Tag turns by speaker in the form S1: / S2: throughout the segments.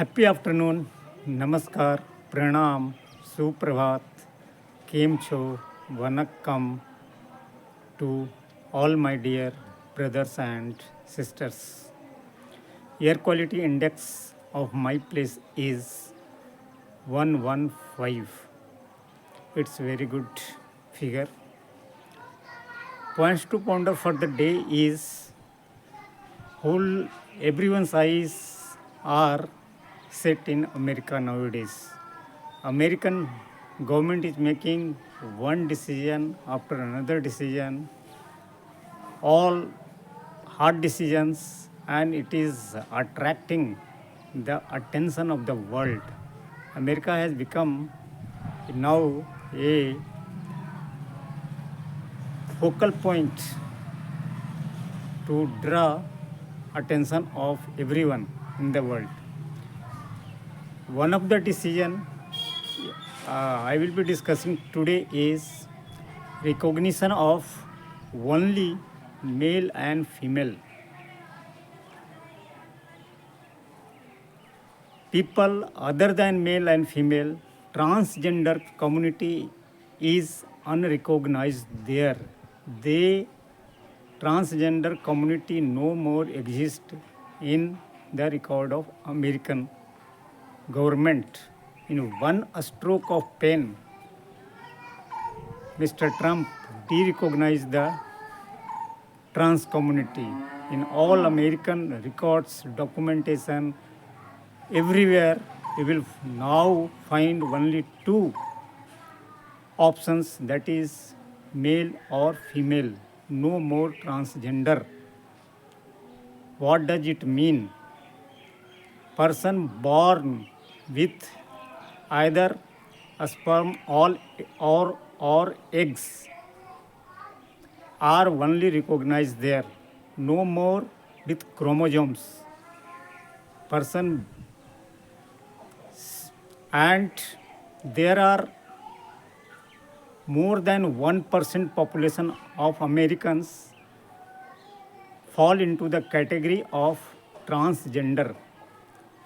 S1: Happy afternoon, नमस्कार, प्रणाम, सुप्रभात, केम छो, Vanakkam to all my dear brothers and sisters. Air quality index of my place is 115. It's very good figure. Points to ponder for the day is whole everyone's eyes are set in America nowadays. American government is making one decision after another decision, all hard decisions, and it is attracting the attention of the world. America has become now a focal point to draw attention of everyone in the world. One of the decision I will be discussing today is recognition of only male and female. People other than male and female, transgender community is unrecognized there. They transgender community no more exist in the record of American government. In one stroke of pen, Mr. Trump de-recognized the trans community. In all American records, documentation, everywhere you will now find only two options, that is male or female, no more transgender. What does it mean? Person born with either a sperm or eggs are only recognized there, no more with chromosomes. Person and there are more than 1% population of Americans fall into the category of transgender.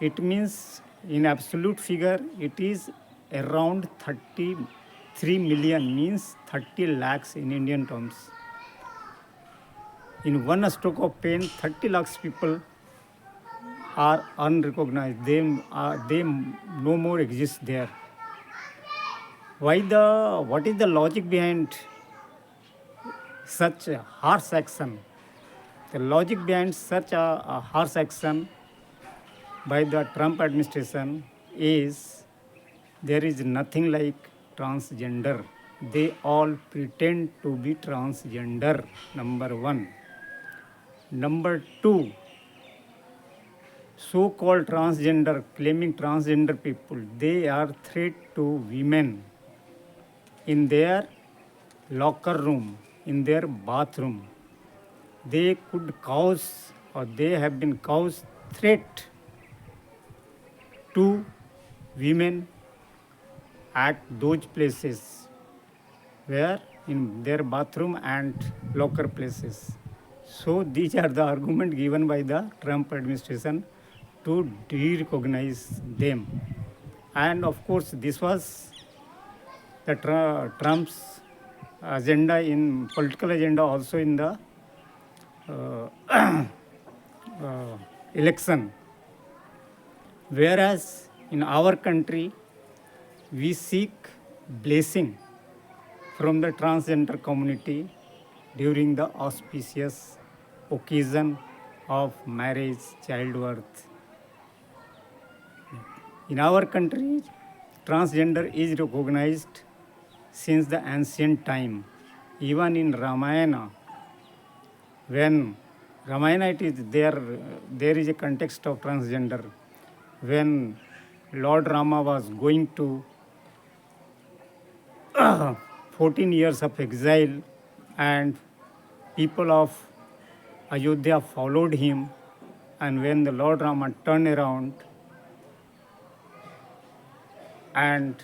S1: It means in absolute figure it is around 33 million, means 30 lakhs in Indian terms. In one stroke of pen, 30 lakhs people are unrecognized. They no more exist there. What is the logic behind such a harsh action? The logic behind such a harsh action by the Trump administration is there is nothing like transgender. They all pretend to be transgender, number one. Number two, so-called transgender, claiming transgender people, they are threat to women in their locker room, in their bathroom. They could cause or they have been caused threat to women at those places where in their bathroom and locker places. So these are the argument given by the Trump administration to de-recognize them. And of course, this was the Trump's agenda in political agenda also in the election. Whereas in our country, we seek blessing from the transgender community during the auspicious occasion of marriage, childbirth. In our country, transgender is recognized since the ancient time. Even in Ramayana, when Ramayana it is there is a context of transgender. When Lord Rama was going to 14 years of exile and people of Ayodhya followed him, and when the Lord Rama turned around and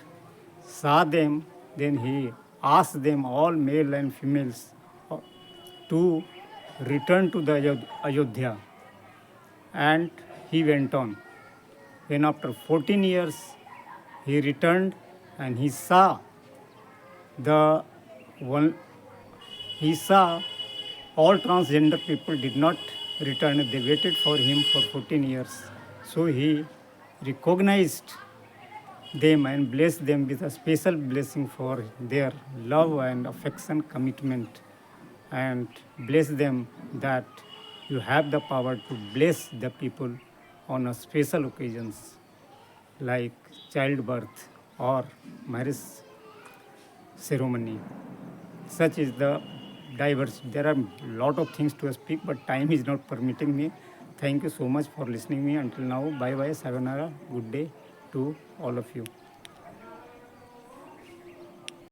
S1: saw them, then he asked them, all male and females, to return to the Ayodhya. And he went on. when after 14 years he returned and he saw the one he saw all transgender people did not return. They waited for him for 14 years. So he recognized them and blessed them with a special blessing for their love and affection commitment, and bless them that you have the power to bless the people on a special occasions like childbirth or marriage ceremony. Such is the diverse. There are a lot of things to speak, but time is not permitting me. Thank you so much for listening me until now. Bye bye, sayonara, good day to all of you.